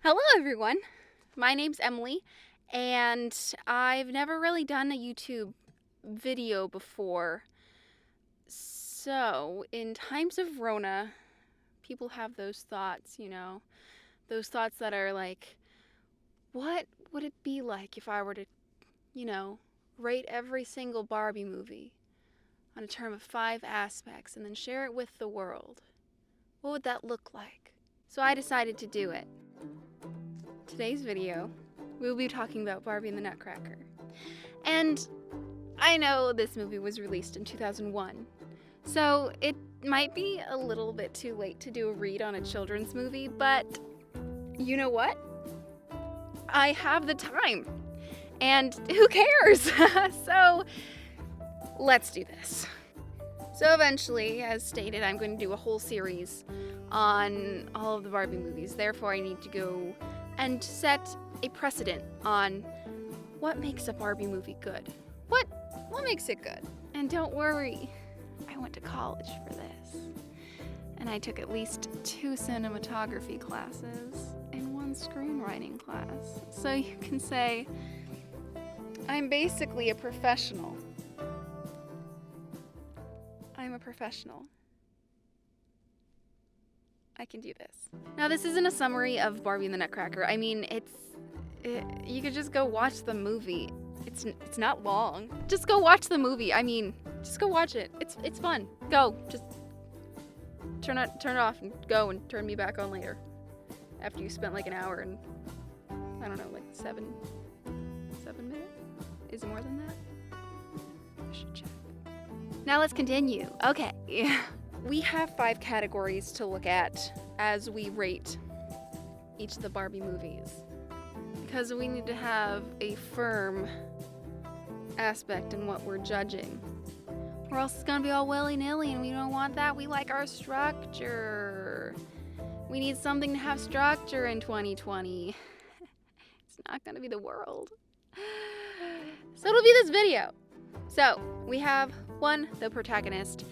Hello everyone, my name's Emily, and I've never really done a YouTube video before. So, in times of Rona, people have those thoughts, those thoughts that are like, what would it be like if I were to, rate every single Barbie movie on a term of 5 aspects and then share it with the world? What would that look like? So I decided to do it. Today's video, we'll be talking about Barbie and the Nutcracker. And I know this movie was released in 2001, so it might be a little bit too late to do a read on a children's movie, but you know what? I have the time, and who cares? So let's do this. So eventually, as stated, I'm going to do a whole series on all of the Barbie movies. Therefore, I need to go and set a precedent on what makes a Barbie movie good. What makes it good? And don't worry, I went to college for this. And I took at least 2 cinematography classes and 1 screenwriting class. So you can say I'm basically a professional. I'm a professional. I can do this. Now, this isn't a summary of Barbie and the Nutcracker. I mean, you could just go watch the movie. It's not long. Just go watch the movie. I mean, just go watch it. It's fun. Go. Just turn it off and go and turn me back on later. After you spent like an hour and, I don't know, like 7 minutes? Is it more than that? I should check. Now let's continue. Okay. We have 5 categories to look at as we rate each of the Barbie movies, because we need to have a firm aspect in what we're judging, or else it's gonna be all willy-nilly, and we don't want that. We like our structure. We need something to have structure in 2020. It's not gonna be the world. So it'll be this video. So we have 1, the protagonist.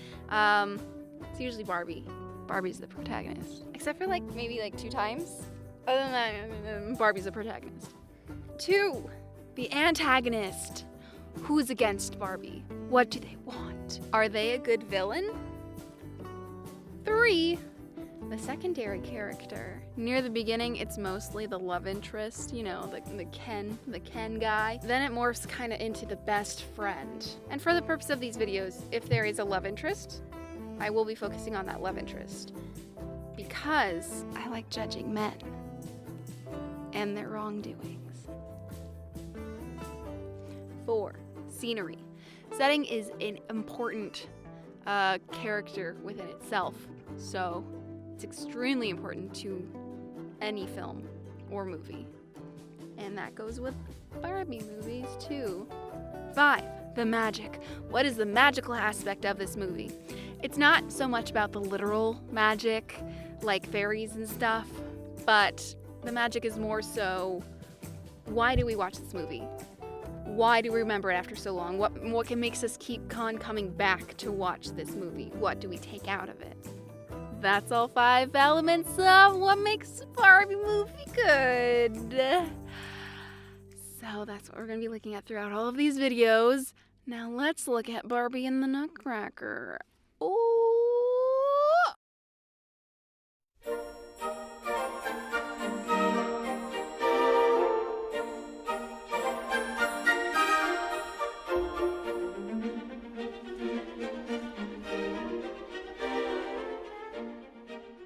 It's usually Barbie. Barbie's the protagonist. Except for maybe 2 times. Other than that, Barbie's the protagonist. 2, the antagonist. Who's against Barbie? What do they want? Are they a good villain? 3, the secondary character. Near the beginning, it's mostly the love interest, the Ken guy. Then it morphs kind of into the best friend. And for the purpose of these videos, if there is a love interest, I will be focusing on that love interest, because I like judging men and their wrongdoings. 4, scenery. Setting is an important character within itself, so it's extremely important to any film or movie. And that goes with Barbie movies too. 5, the magic. What is the magical aspect of this movie? It's not so much about the literal magic, like fairies and stuff, but the magic is more so, why do we watch this movie? Why do we remember it after so long? What makes us keep coming back to watch this movie? What do we take out of it? That's all 5 elements of what makes a Barbie movie good. So that's what we're going to be looking at throughout all of these videos. Now let's look at Barbie and the Nutcracker. Oh!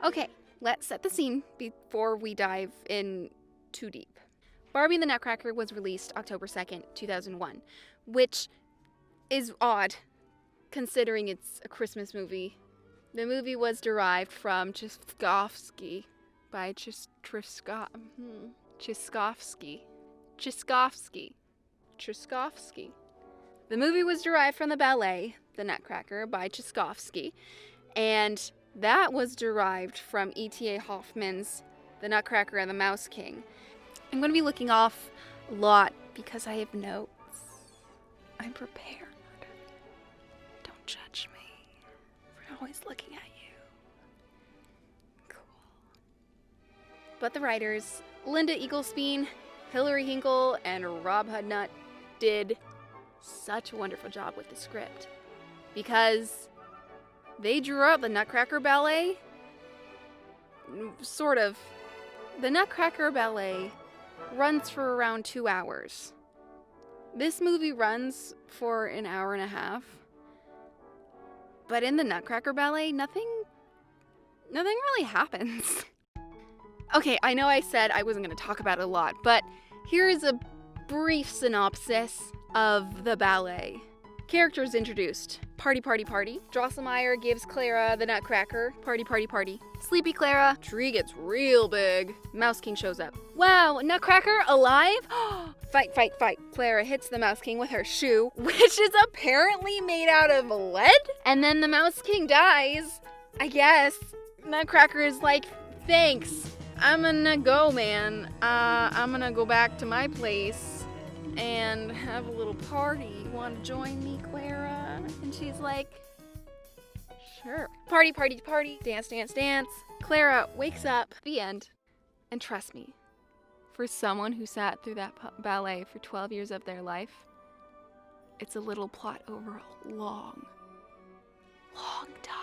Okay, let's set the scene before we dive in too deep. Barbie and the Nutcracker was released October 2nd, 2001, which is odd considering it's a Christmas movie. The movie was derived from Tchaikovsky by Tchaikovsky. The movie was derived from the ballet, The Nutcracker, by Tchaikovsky, and that was derived from E.T.A. Hoffman's The Nutcracker and the Mouse King. I'm going to be looking off a lot because I have notes. I'm prepared. Don't judge me for always looking at you. Cool. But the writers, Linda Eaglespien, Hilary Hinkle, and Rob Hudnut, did such a wonderful job with the script. Because they drew out the Nutcracker Ballet. Sort of. The Nutcracker Ballet runs for around 2 hours. This movie runs for an hour and a half. But in the Nutcracker Ballet, nothing really happens. Okay, I know I said I wasn't going to talk about it a lot, but here is a brief synopsis of the ballet. Characters introduced. Party, party, party. Drosselmeyer gives Clara the Nutcracker. Party, party, party. Sleepy Clara. Tree gets real big. Mouse King shows up. Wow, Nutcracker alive? Fight, fight, fight. Clara hits the Mouse King with her shoe, which is apparently made out of lead. And then the Mouse King dies. I guess. Nutcracker is like, thanks. I'm gonna go, man. I'm gonna go back to my place and have a little party. You wanna join me, Clara? And she's like, sure. Party, party, party. Dance, dance, dance. Clara wakes up. The end. And trust me, for someone who sat through that ballet for 12 years of their life, it's a little plot over a long, long time.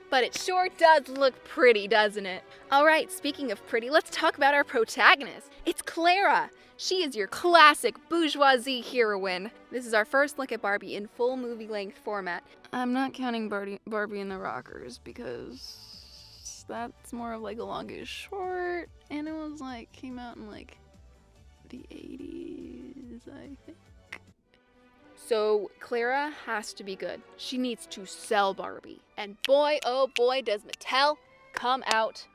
But it sure does look pretty, doesn't it? Alright, speaking of pretty, let's talk about our protagonist. It's Clara. She is your classic bourgeoisie heroine. This is our first look at Barbie in full movie-length format. I'm not counting Barbie and the Rockers because that's more of like a longish short, and it was like, came out in like the 80s, I think. So Clara has to be good. She needs to sell Barbie. And boy, oh boy, does Mattel come out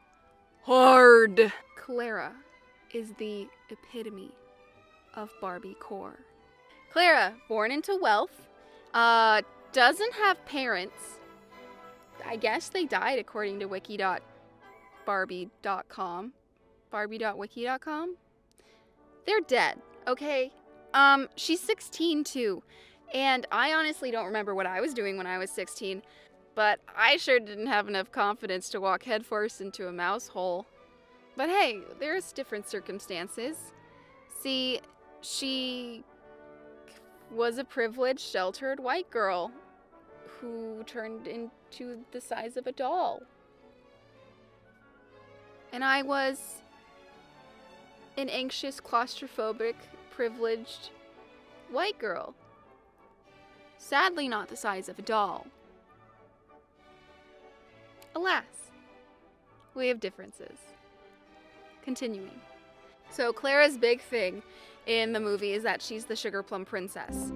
hard. Clara is the epitome of Barbie core. Clara, born into wealth, doesn't have parents. I guess they died according to wiki.barbie.com. Barbie.wiki.com? They're dead, okay? She's 16 too, and I honestly don't remember what I was doing when I was 16, but I sure didn't have enough confidence to walk headfirst into a mouse hole. But hey, there's different circumstances. See, she was a privileged, sheltered white girl who turned into the size of a doll. And I was an anxious, claustrophobic, privileged white girl. Sadly not the size of a doll. Alas, we have differences. Continuing. So Clara's big thing in the movie is that she's the sugar plum princess.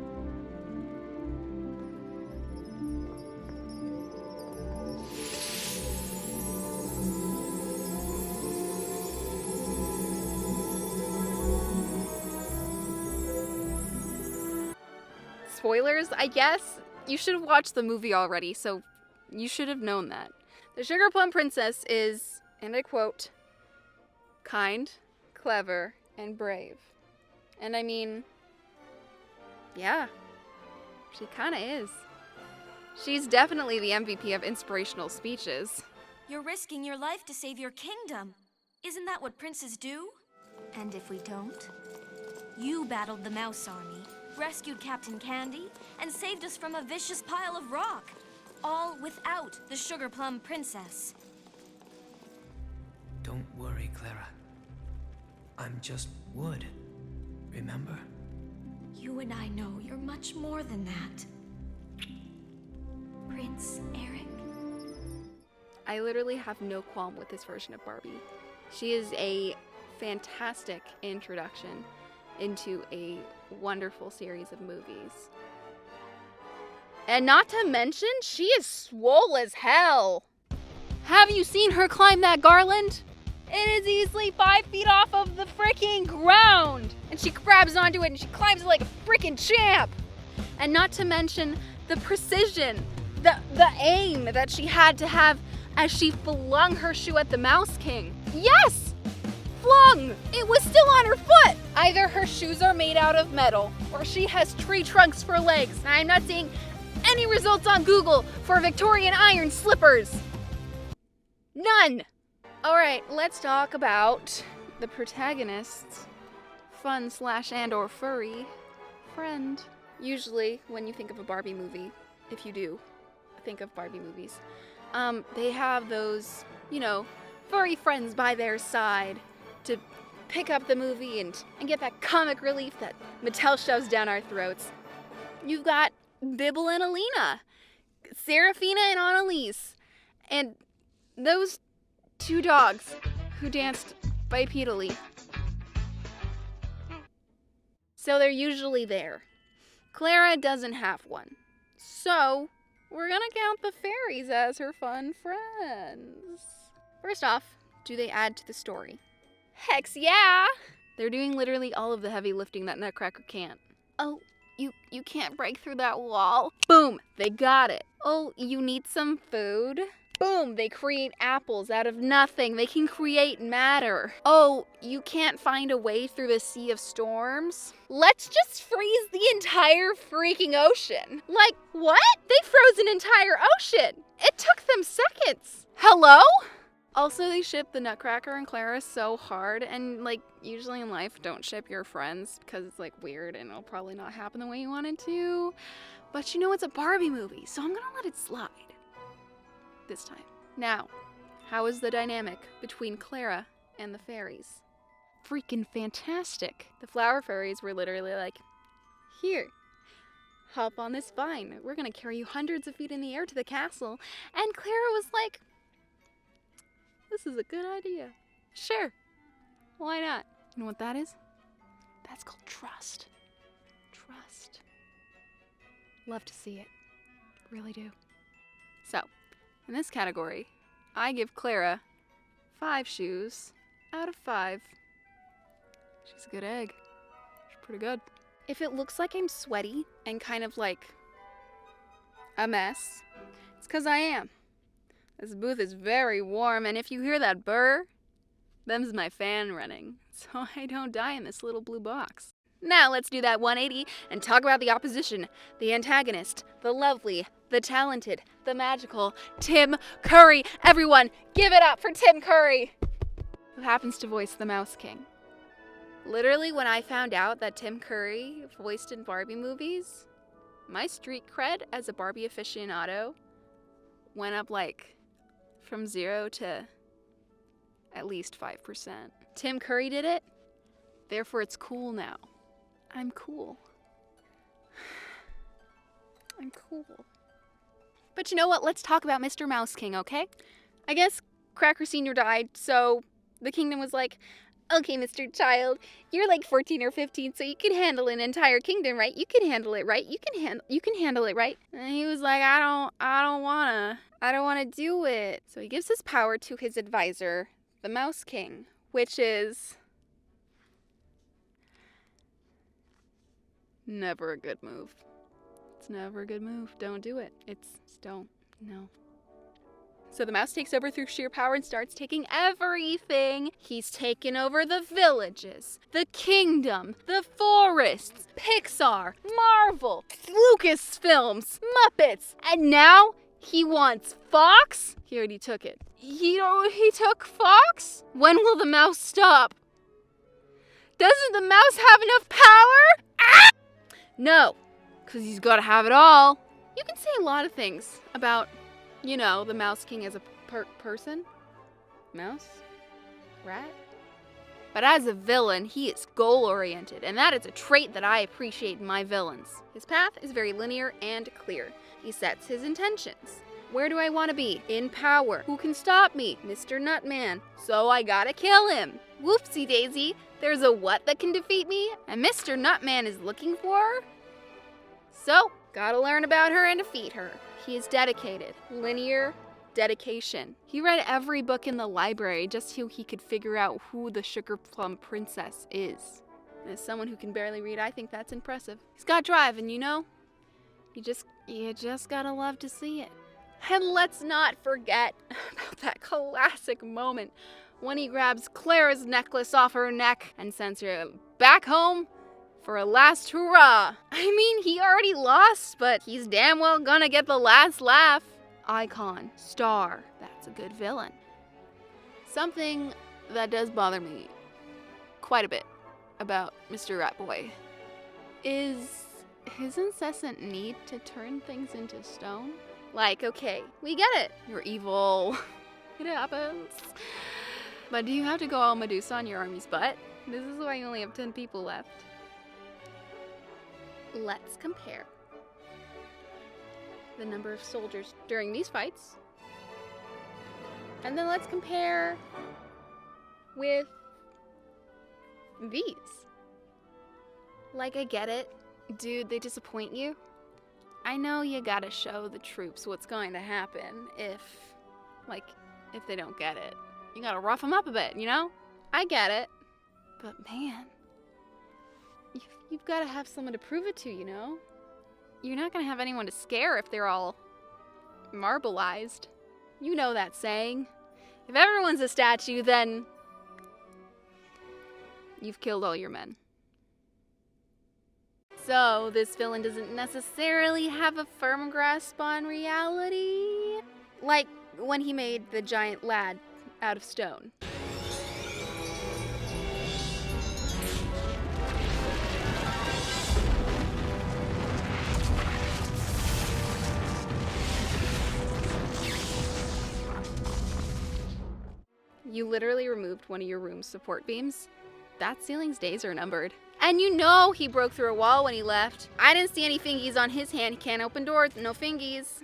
Spoilers, I guess. You should have watched the movie already, so you should have known that. The Sugar Plum Princess is, and I quote, kind, clever, and brave. And I mean, yeah, she kinda is. She's definitely the MVP of inspirational speeches. You're risking your life to save your kingdom. Isn't that what princes do? And if we don't? You battled the Mouse Army, rescued Captain Candy, and saved us from a vicious pile of rock. All without the Sugar Plum Princess. Don't worry, Clara. I'm just wood, remember? You and I know you're much more than that. Prince Eric. I literally have no qualm with this version of Barbie. She is a fantastic introduction into a wonderful series of movies. And not to mention, she is swole as hell. Have you seen her climb that garland? It is easily 5 feet off of the freaking ground. And she grabs onto it and she climbs it like a freaking champ. And not to mention the precision, the aim that she had to have as she flung her shoe at the Mouse King. Yes! Flung! It was still on her foot! Either her shoes are made out of metal, or she has tree trunks for legs. And I'm not seeing any results on Google for Victorian iron slippers. None! Alright, let's talk about the protagonist's fun / and or furry friend. Usually, when you think of a Barbie movie, if you do think of Barbie movies, they have those, furry friends by their side to pick up the movie and get that comic relief that Mattel shoves down our throats. You've got Bibble and Alina, Serafina and Annalise, and those 2 dogs who danced bipedally. So they're usually there. Clara doesn't have one. So we're gonna count the fairies as her fun friends. First off, do they add to the story? Heck yeah! They're doing literally all of the heavy lifting that Nutcracker can't. Oh, you can't break through that wall. Boom, they got it. Oh, you need some food? Boom, they create apples out of nothing. They can create matter. Oh, you can't find a way through the sea of storms? Let's just freeze the entire freaking ocean. Like, what? They froze an entire ocean. It took them seconds. Hello? Also, they ship the Nutcracker and Clara so hard, and usually in life, don't ship your friends because it's weird and it'll probably not happen the way you want it to. But it's a Barbie movie, so I'm gonna let it slide. This time. Now, how is the dynamic between Clara and the fairies? Freaking fantastic. The flower fairies were literally like, here, hop on this vine. We're gonna carry you hundreds of feet in the air to the castle. And Clara was like, this is a good idea. Sure. Why not? You know what that is? That's called trust. Trust. Love to see it. Really do. So, in this category, I give Clara 5 shoes out of 5. She's a good egg. She's pretty good. If it looks like I'm sweaty and kind of a mess, it's because I am. This booth is very warm, and if you hear that burr, them's my fan running, so I don't die in this little blue box. Now let's do that 180 and talk about the opposition, the antagonist, the lovely, the talented, the magical, Tim Curry. Everyone, give it up for Tim Curry, who happens to voice the Mouse King. Literally, when I found out that Tim Curry voiced in Barbie movies, my street cred as a Barbie aficionado went up from 0 to at least 5%. Tim Curry did it, therefore it's cool now. I'm cool. I'm cool. But you know what? Let's talk about Mr. Mouse King, okay? I guess Cracker Sr. died, so the kingdom was like, okay, Mr. Child, you're 14 or 15, so you can handle an entire kingdom, right? You can handle it, right? You can handle it, right? And he was like, I don't wanna do it. So he gives his power to his advisor, the Mouse King, which is never a good move. It's never a good move. Don't do it. No. So the mouse takes over through sheer power and starts taking everything. He's taken over the villages, the kingdom, the forests, Pixar, Marvel, Lucasfilms, Muppets, and now he wants Fox? He already took it. He took Fox? When will the mouse stop? Doesn't the mouse have enough power? Ah! No, because he's got to have it all. You can say a lot of things about, the Mouse King as a person. Mouse? Rat? But as a villain, he is goal-oriented, and that is a trait that I appreciate in my villains. His path is very linear and clear. He sets his intentions. Where do I want to be? In power. Who can stop me? Mr. Nutman. So I gotta kill him. Whoopsie daisy. There's a what that can defeat me? And Mr. Nutman is looking for her? So, gotta learn about her and defeat her. He is dedicated. Linear dedication. He read every book in the library just so he could figure out who the Sugar Plum Princess is. And as someone who can barely read, I think that's impressive. He's got drive, and you just gotta love to see it. And let's not forget about that classic moment when he grabs Clara's necklace off her neck and sends her back home for a last hurrah. I mean, he already lost, but he's damn well gonna get the last laugh. Icon, star, that's a good villain. Something that does bother me quite a bit about Mr. Ratboy is his incessant need to turn things into stone. Like, okay, we get it. You're evil. It happens. But do you have to go all Medusa on your army's butt? This is why you only have 10 people left. Let's compare the number of soldiers during these fights. And then let's compare with these. Like, I get it. Dude, they disappoint you. I know you gotta show the troops what's going to happen if they don't get it. You gotta rough them up a bit, you know? I get it. But man, you've gotta have someone to prove it to, you know? You're not gonna have anyone to scare if they're all marbleized. You know that saying. If everyone's a statue, then you've killed all your men. So, this villain doesn't necessarily have a firm grasp on reality. Like when he made the giant lad out of stone. You literally removed one of your room's support beams. That ceiling's days are numbered. And you know he broke through a wall when he left. I didn't see any fingies on his hand. He can't open doors. No fingies.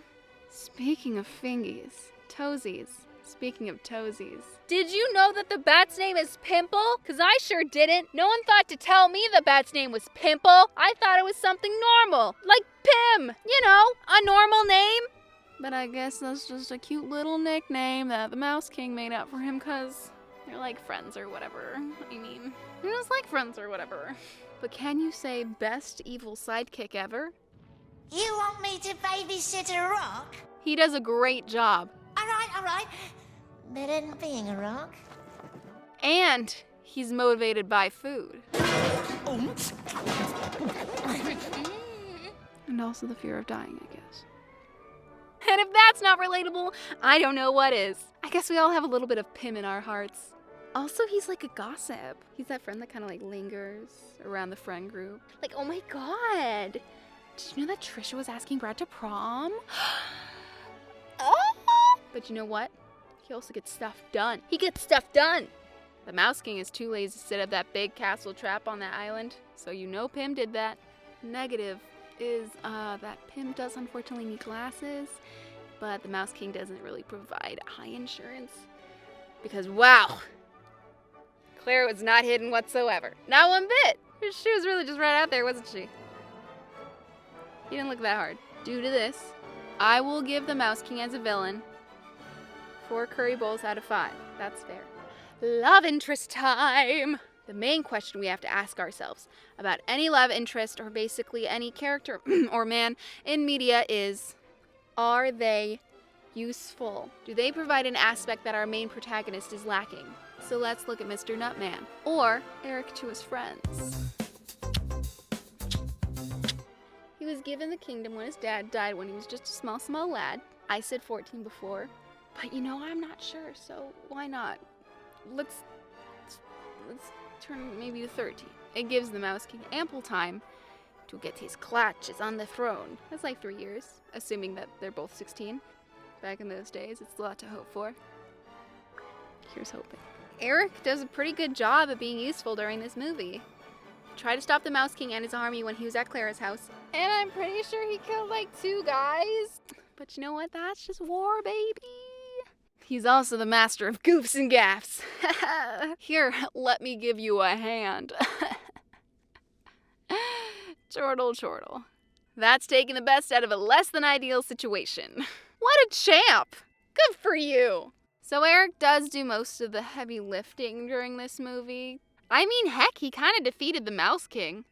Speaking of fingies, toesies. Speaking of toesies. Did you know that the bat's name is Pimple? Because I sure didn't. No one thought to tell me the bat's name was Pimple. I thought it was something normal. Like Pim. You know, a normal name. But I guess that's just a cute little nickname that the Mouse King made up for him because they're like friends or whatever. I mean, they're just like friends or whatever. But can you say best evil sidekick ever? You want me to babysit a rock? He does a great job. All right. Better than being a rock. And he's motivated by food. And also the fear of dying, I guess. And if that's not relatable, I don't know what is. I guess we all have a little bit of Pim in our hearts. Also, he's like a gossip. He's that friend that kind of like lingers around the friend group. Like, oh my god. Did you know that Trisha was asking Brad to prom? Oh! But you know what? He also gets stuff done. He gets stuff done! The Mouse King is too lazy to set up that big castle trap on that island. So you know Pim did that. Negative is that Pim does unfortunately need glasses, but the Mouse King doesn't really provide eye insurance. Because wow! Claire was not hidden whatsoever. Not one bit! She was really just right out there, wasn't she? He didn't look that hard. Due to this, I will give the Mouse King as a villain 4 curry bowls out of 5. That's fair. Love interest time! The main question we have to ask ourselves about any love interest or basically any character or man in media is, are they useful? Do they provide an aspect that our main protagonist is lacking? So let's look at Mr. Nutman, or Eric to his friends. He was given the kingdom when his dad died when he was just a small lad. I said 14 before, but you know, I'm not sure, so why not? Let's turn maybe to 13. It gives the Mouse King ample time to get his clutches on the throne. That's like 3 years, assuming that they're both 16. Back in those days, it's a lot to hope for. Here's hoping. Eric does a pretty good job of being useful during this movie. Tried to stop the Mouse King and his army when he was at Clara's house. And I'm pretty sure he killed like 2 guys. But you know what? That's just war, baby. He's also the master of goofs and gaffs. Here, let me give you a hand. Chortle. That's taking the best out of a less than ideal situation. What a champ! Good for you! So Eric does do most of the heavy lifting during this movie. I mean, heck, he kind of defeated the Mouse King.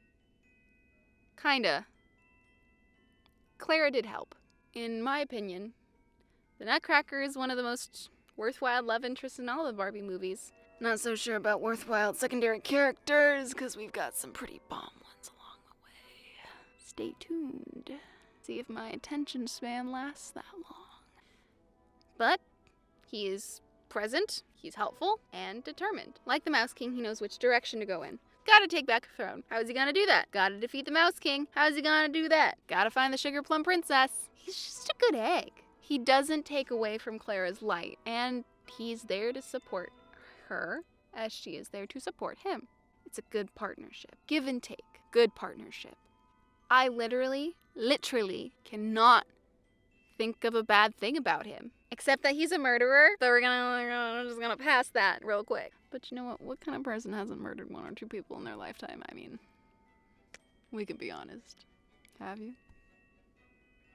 Kinda. Clara did help. In my opinion, the Nutcracker is one of the most worthwhile love interests in all the Barbie movies. Not so sure about worthwhile secondary characters, because we've got some pretty bomb ones along the way. Stay tuned. See if my attention span lasts that long. But he is present. He's helpful and determined. Like the Mouse King, he knows which direction to go in. Gotta take back a throne. How is he gonna do that? Gotta defeat the Mouse King. How is he gonna do that? Gotta find the Sugar Plum Princess. He's just a good egg. He doesn't take away from Clara's light, and he's there to support her as she is there to support him. It's a good partnership. Give and take. Good partnership. I literally cannot think of a bad thing about him. Except that he's a murderer. So we're just gonna pass that real quick. But you know what? What kind of person hasn't murdered 1 or 2 people in their lifetime? I mean, we can be honest. Have you?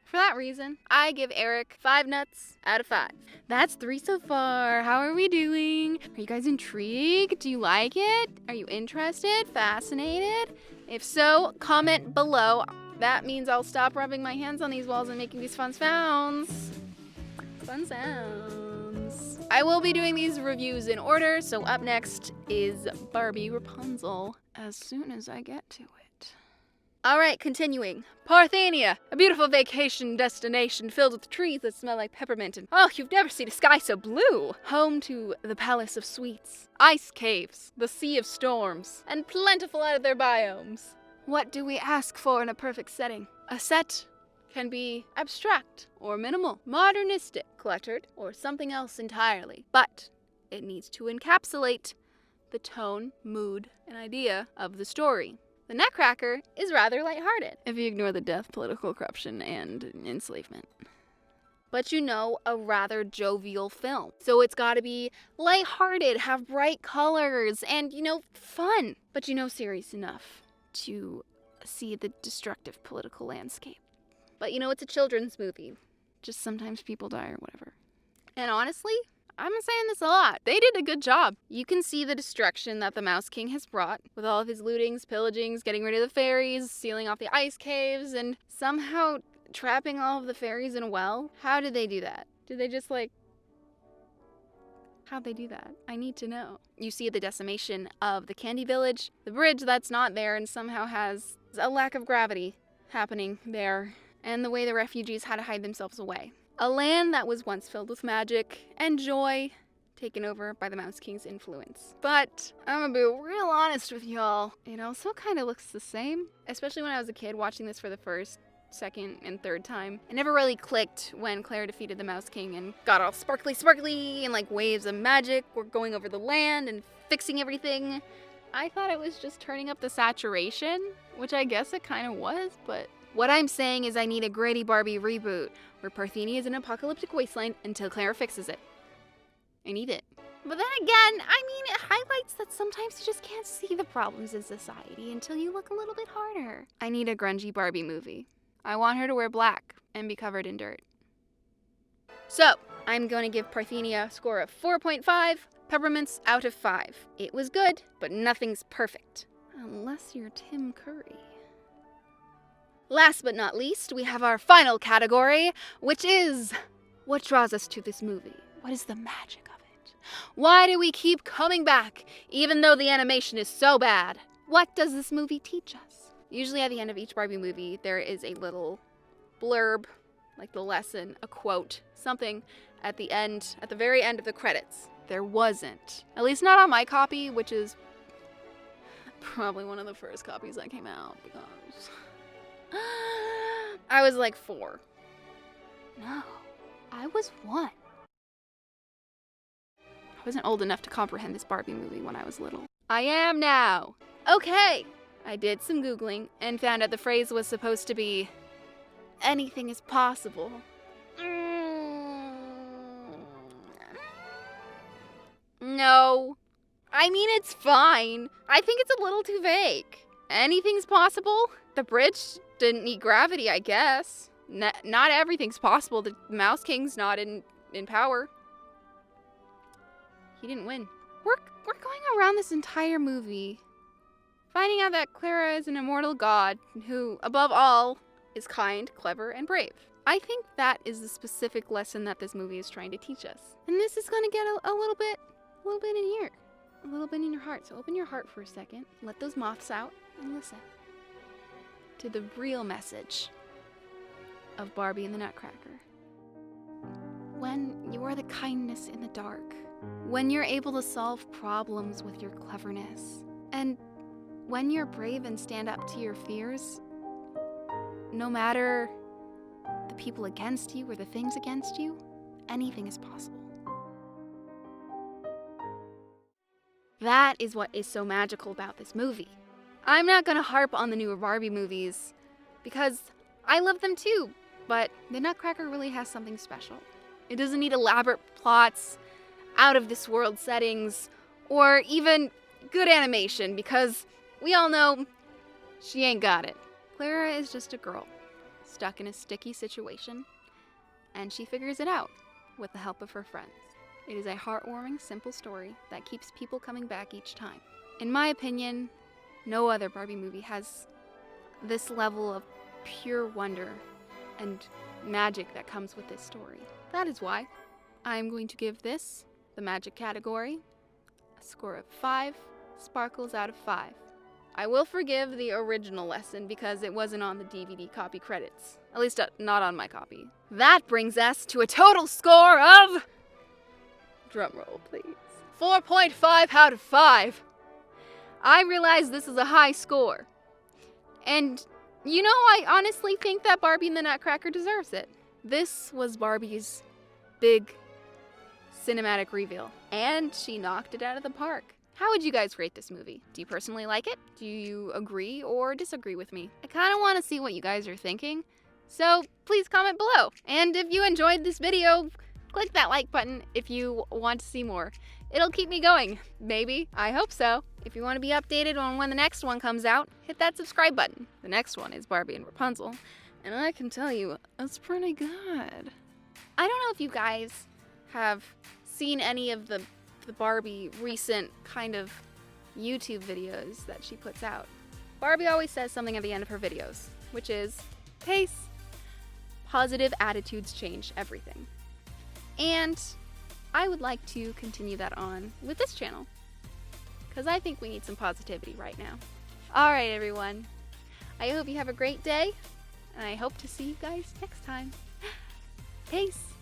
For that reason, I give Eric 5 nuts out of 5. That's 3 so far. How are we doing? Are you guys intrigued? Do you like it? Are you interested? Fascinated? If so, comment below. That means I'll stop rubbing my hands on these walls and making these fun sounds. Fun sounds. I will be doing these reviews in order, so up next is Barbie Rapunzel as soon as I get to it. Alright, continuing. Parthenia, a beautiful vacation destination filled with trees that smell like peppermint and, oh, you've never seen a sky so blue! Home to the Palace of Sweets, ice caves, the Sea of Storms, and plentiful other biomes. What do we ask for in a perfect setting? A set can be abstract or minimal, modernistic, cluttered, or something else entirely. But it needs to encapsulate the tone, mood, and idea of the story. The Nutcracker is rather lighthearted, if you ignore the death, political corruption, and enslavement. But you know, a rather jovial film. So it's gotta be lighthearted, have bright colors, and, you know, fun. But you know, serious enough to see the destructive political landscape. But you know, it's a children's movie. Just sometimes people die or whatever. And honestly, I'm saying this a lot. They did a good job. You can see the destruction that the Mouse King has brought with all of his lootings, pillagings, getting rid of the fairies, sealing off the ice caves, and somehow trapping all of the fairies in a well. How did they do that? Did they just how'd they do that? I need to know. You see the decimation of the Candy Village, the bridge that's not there and somehow has a lack of gravity happening there, and the way the refugees had to hide themselves away. A land that was once filled with magic and joy, taken over by the Mouse King's influence. But I'm gonna be real honest with y'all, it also kind of looks the same, especially when I was a kid watching this for the first, second, and third time. It never really clicked when Claire defeated the Mouse King and got all sparkly and like waves of magic were going over the land and fixing everything. I thought it was just turning up the saturation, which I guess it kind of was, but what I'm saying is I need a gritty Barbie reboot where Parthenia is an apocalyptic wasteland until Claire fixes it. I need it. But then again, I mean, it highlights that sometimes you just can't see the problems in society until you look a little bit harder. I need a grungy Barbie movie. I want her to wear black and be covered in dirt. So, I'm going to give Parthenia a score of 4.5 peppermints out of 5. It was good, but nothing's perfect. Unless you're Tim Curry. Last but not least, we have our final category, which is what draws us to this movie? What is the magic of it? Why do we keep coming back, even though the animation is so bad? What does this movie teach us? Usually at the end of each Barbie movie, there is a little blurb, like the lesson, a quote, something at the end, at the very end of the credits. There wasn't. At least not on my copy, which is probably one of the first copies that came out, because I was like 4. No, I was 1. I wasn't old enough to comprehend this Barbie movie when I was little. I am now. Okay, I did some Googling and found out the phrase was supposed to be, anything is possible. No. I mean, it's fine. I think it's a little too vague. Anything's possible? The bridge didn't need gravity, I guess. Not everything's possible. The Mouse King's not in power. He didn't win. We're going around this entire movie finding out that Clara is an immortal god who, above all, is kind, clever, and brave. I think that is the specific lesson that this movie is trying to teach us. And this is gonna get a little bit in here. A little bit in your heart. So open your heart for a second, let those moths out, and listen to the real message of Barbie and the Nutcracker. When you are the kindness in the dark, when you're able to solve problems with your cleverness, and when you're brave and stand up to your fears, no matter the people against you or the things against you, anything is possible. That is what is so magical about this movie. I'm not gonna harp on the newer Barbie movies because I love them too, but the Nutcracker really has something special. It doesn't need elaborate plots, out of this world settings, or even good animation because we all know she ain't got it. Clara is just a girl stuck in a sticky situation, and she figures it out with the help of her friends. It is a heartwarming, simple story that keeps people coming back each time. In my opinion, no other Barbie movie has this level of pure wonder and magic that comes with this story. That is why I'm going to give this, the magic category, a score of 5 sparkles out of 5. I will forgive the original lesson because it wasn't on the DVD copy credits. At least not on my copy. That brings us to a total score of... drumroll, please. 4.5 out of 5. I realize this is a high score. And, you know, I honestly think that Barbie and the Nutcracker deserves it. This was Barbie's big cinematic reveal, and she knocked it out of the park. How would you guys rate this movie? Do you personally like it? Do you agree or disagree with me? I kind of want to see what you guys are thinking, so please comment below. And if you enjoyed this video, click that like button if you want to see more. It'll keep me going, maybe. I hope so. If you want to be updated on when the next one comes out, hit that subscribe button. The next one is Barbie and Rapunzel, and I can tell you, it's pretty good. I don't know if you guys have seen any of the Barbie recent kind of YouTube videos that she puts out. Barbie always says something at the end of her videos, which is, pace, positive attitudes change everything. And I would like to continue that on with this channel, because I think we need some positivity right now. Alright everyone, I hope you have a great day, and I hope to see you guys next time. Peace!